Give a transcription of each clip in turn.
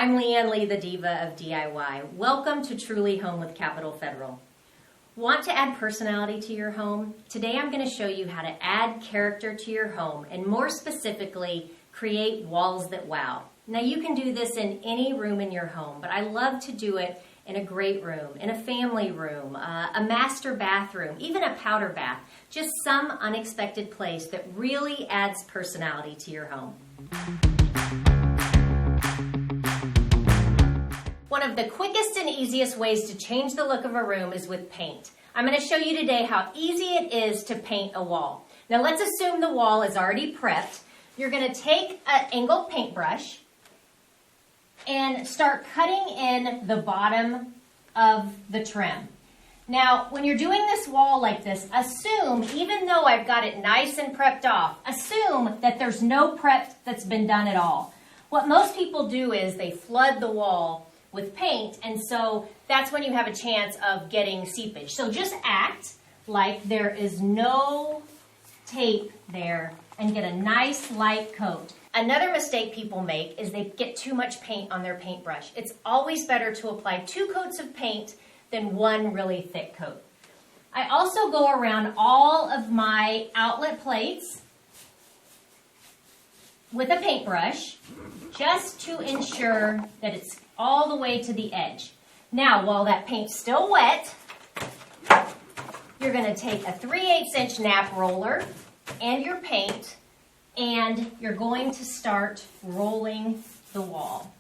I'm Leanne Lee, the Diva of DIY. Welcome to Truly Home with Capital Federal. Want to add personality to your home? Today I'm going to show you how to add character to your home and more specifically, create walls that wow. Now you can do this in any room in your home, but I love to do it in a great room, in a family room, a master bathroom, even a powder bath. Just some unexpected place that really adds personality to your home. One of the quickest and easiest ways to change the look of a room is with paint. I'm going to show you today how easy it is to paint a wall. Now let's assume the wall is already prepped. You're going to take an angled paintbrush and start cutting in the bottom of the trim. Now, when you're doing this wall like this, assume, even though I've got it nice and prepped off, assume that there's no prep that's been done at all. What most people do is they flood the wall with paint, and so that's when you have a chance of getting seepage. So just act like there is no tape there and get a nice light coat. Another mistake people make is they get too much paint on their paintbrush. It's always better to apply 2 coats of paint than 1 really thick coat. I also go around all of my outlet plates with a paintbrush just to ensure that it's all the way to the edge. Now, while that paint's still wet, you're going to take a 3/8 inch nap roller and your paint, and you're going to start rolling the wall.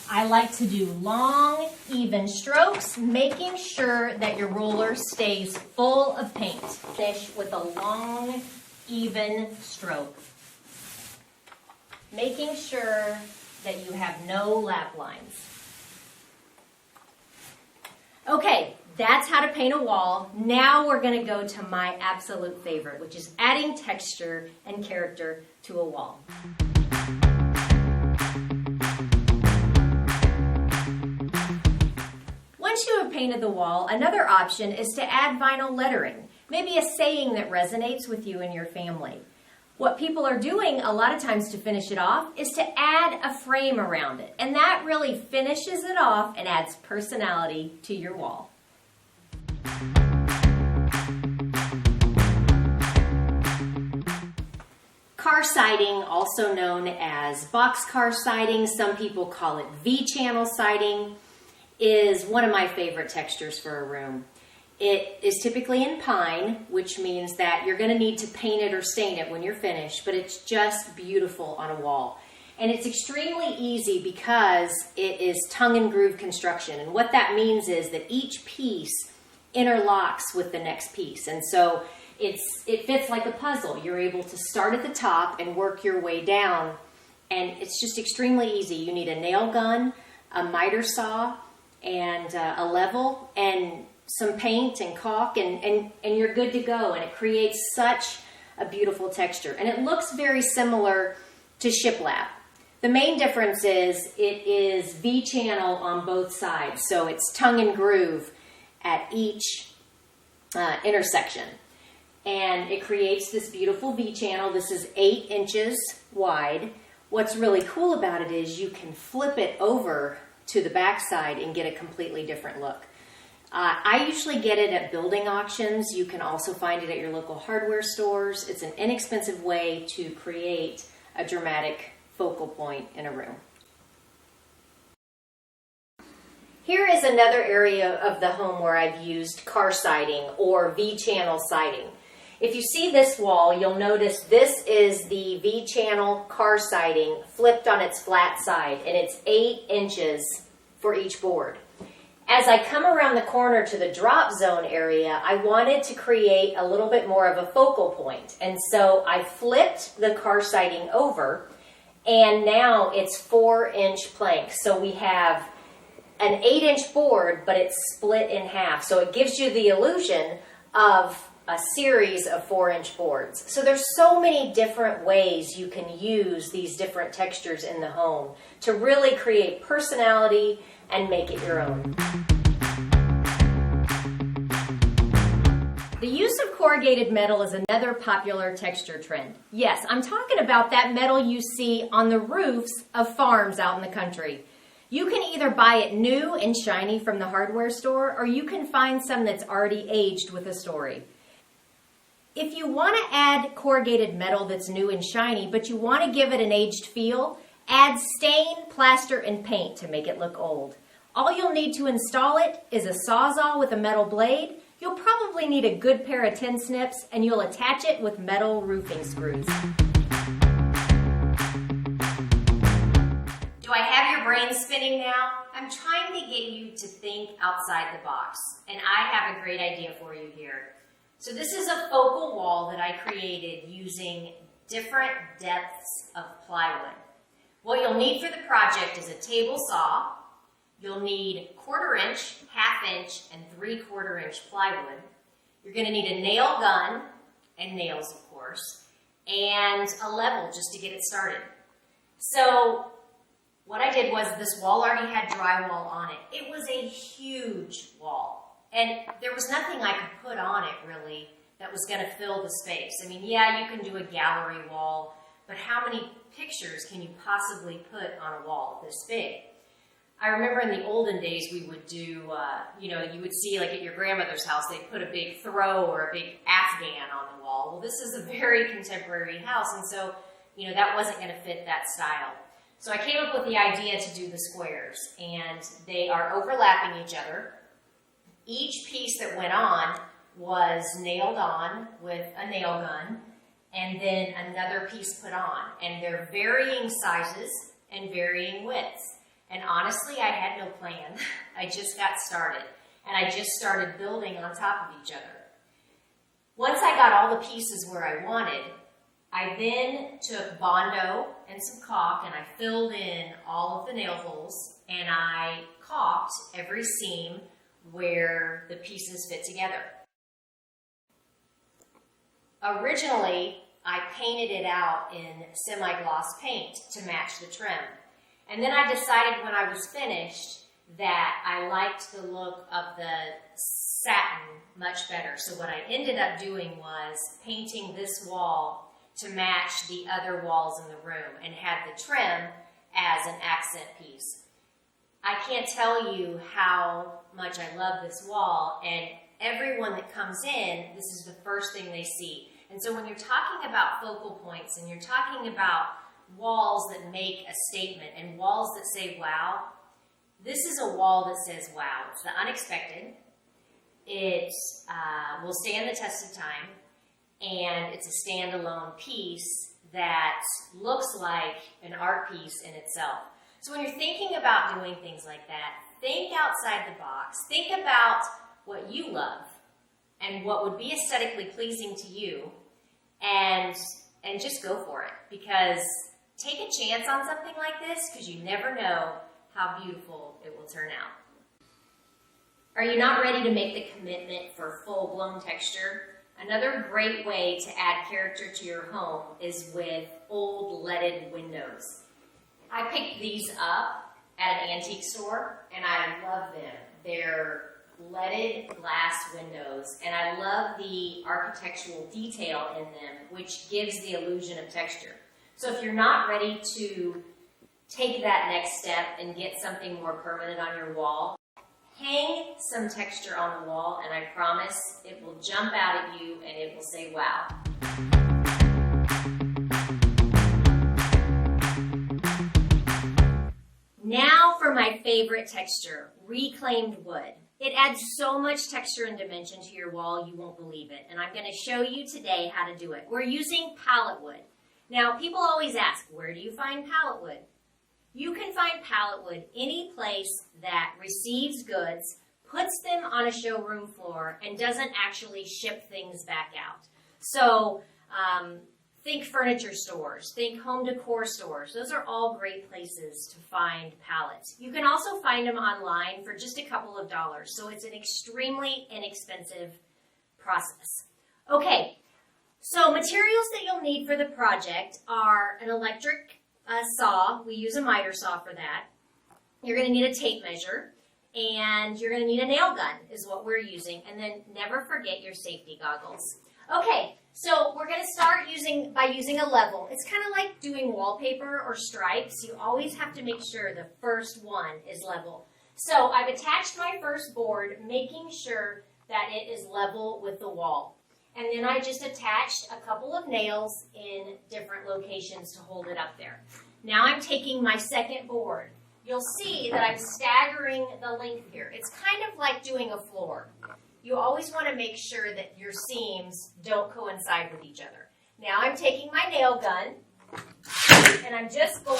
I like to do long, even strokes, making sure that your roller stays full of paint. Finish with a long, even stroke. Making sure that you have no lap lines. Okay, that's how to paint a wall. Now we're going to go to my absolute favorite, which is adding texture and character to a wall. Once you have painted the wall, another option is to add vinyl lettering, maybe a saying that resonates with you and your family. What people are doing a lot of times to finish it off is to add a frame around it, and that really finishes it off and adds personality to your wall. Car siding, also known as boxcar siding, some people call it V-channel siding, is one of my favorite textures for a room. It is typically in pine, which means that you're going to need to paint it or stain it when you're finished, but it's just beautiful on a wall. And it's extremely easy because it is tongue and groove construction. And what that means is that each piece interlocks with the next piece. And so it fits like a puzzle. You're able to start at the top and work your way down. And it's just extremely easy. You need a nail gun, a miter saw, and a level, and some paint and caulk, and you're good to go. And it creates such a beautiful texture. And it looks very similar to shiplap. The main difference is it is V-channel on both sides. So it's tongue and groove at each intersection. And it creates this beautiful V-channel. This is 8 inches wide. What's really cool about it is you can flip it over to the back side and get a completely different look. I usually get it at building auctions. You can also find it at your local hardware stores. It's an inexpensive way to create a dramatic focal point in a room. Here is another area of the home where I've used car siding or V-channel siding. If you see this wall, you'll notice this is the V-channel car siding flipped on its flat side, and it's 8 inches for each board. As I come around the corner to the drop zone area, I wanted to create a little bit more of a focal point. And so I flipped the car siding over, and now it's 4-inch planks. So we have an 8-inch board, but it's split in half. So it gives you the illusion of a series of 4-inch boards. So there's so many different ways you can use these different textures in the home to really create personality and make it your own. The use of corrugated metal is another popular texture trend. Yes, I'm talking about that metal you see on the roofs of farms out in the country. You can either buy it new and shiny from the hardware store, or you can find some that's already aged with a story. If you want to add corrugated metal that's new and shiny, but you want to give it an aged feel, add stain, plaster, and paint to make it look old. All you'll need to install it is a Sawzall with a metal blade. You'll probably need a good pair of tin snips, and you'll attach it with metal roofing screws. Do I have your brain spinning now? I'm trying to get you to think outside the box, and I have a great idea for you here. So this is a focal wall that I created using different depths of plywood. What you'll need for the project is a table saw. You'll need 1/4 inch, 1/2 inch, and 3/4 inch plywood. You're going to need a nail gun, and nails of course, and a level just to get it started. So what I did was this wall already had drywall on it. It was a huge wall, and there was nothing I could put on it really that was going to fill the space. I mean, yeah, you can do a gallery wall, but how many pictures can you possibly put on a wall this big? I remember in the olden days we would do, you would see like at your grandmother's house, they'd put a big throw or a big Afghan on the wall. Well, this is a very contemporary house, and so, that wasn't going to fit that style. So I came up with the idea to do the squares, and they are overlapping each other. Each piece that went on was nailed on with a nail gun, and then another piece put on, and they're varying sizes and varying widths. And honestly, I had no plan. I just got started, and I just started building on top of each other. Once I got all the pieces where I wanted, I then took Bondo and some caulk, and I filled in all of the nail holes, and I caulked every seam where the pieces fit together. Originally, I painted it out in semi-gloss paint to match the trim. And then I decided when I was finished that I liked the look of the satin much better. So what I ended up doing was painting this wall to match the other walls in the room and had the trim as an accent piece. I can't tell you how much I love this wall, and everyone that comes in, this is the first thing they see. And so when you're talking about focal points and you're talking about walls that make a statement and walls that say wow, this is a wall that says wow. It's the unexpected. It will stand the test of time, and it's a standalone piece that looks like an art piece in itself. So when you're thinking about doing things like that, think outside the box. Think about what you love and what would be aesthetically pleasing to you, and just go for it, because take a chance on something like this, because you never know how beautiful it will turn out. Are you not ready to make the commitment for full-blown texture? Another great way to add character to your home is with old leaded windows. I picked these up at an antique store, and I love them. They're leaded glass windows, and I love the architectural detail in them, which gives the illusion of texture. So if you're not ready to take that next step and get something more permanent on your wall, hang some texture on the wall, and I promise it will jump out at you and it will say wow. Now for my favorite texture, reclaimed wood. It adds so much texture and dimension to your wall you won't believe it, and I'm going to show you today how to do it. We're using pallet wood. Now, people always ask, where do you find pallet wood? You can find pallet wood any place that receives goods, puts them on a showroom floor, and doesn't actually ship things back out. So think furniture stores, think home decor stores. Those are all great places to find pallets. You can also find them online for just a couple of dollars, so it's an extremely inexpensive process. Okay, so materials that you'll need for the project are an electric saw. We use a miter saw for that. You're going to need a tape measure. and you're going to need a nail gun is what we're using. And then never forget your safety goggles. Okay, so we're going to start by using a level. It's kind of like doing wallpaper or stripes. You always have to make sure the first one is level. So I've attached my first board, making sure that it is level with the wall. And then I just attached a couple of nails in different locations to hold it up there. Now I'm taking my second board. You'll see that I'm staggering the length here. It's kind of like doing a floor. You always want to make sure that your seams don't coincide with each other. Now I'm taking my nail gun, and I'm just going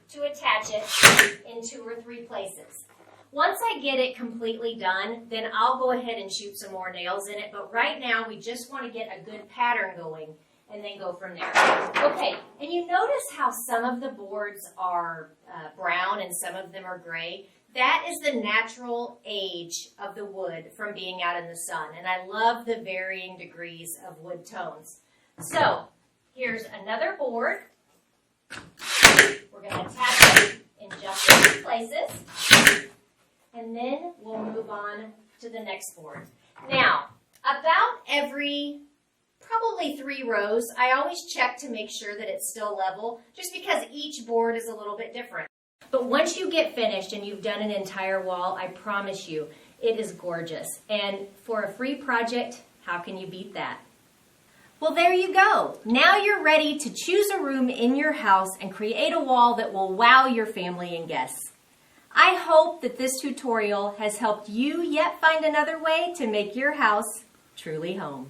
to attach it in 2 or 3 places. Once I get it completely done, then I'll go ahead and shoot some more nails in it. But right now, we just want to get a good pattern going and then go from there. Okay, and you notice how some of the boards are brown and some of them are gray? That is the natural age of the wood from being out in the sun. And I love the varying degrees of wood tones. So, here's another board. We're going to attach it in just a few places. And then we'll move on to the next board. Now, about every probably 3 rows, I always check to make sure that it's still level, just because each board is a little bit different. But once you get finished and you've done an entire wall, I promise you, it is gorgeous. And for a free project, how can you beat that? Well, there you go. Now you're ready to choose a room in your house and create a wall that will wow your family and guests. I hope that this tutorial has helped you yet find another way to make your house truly home.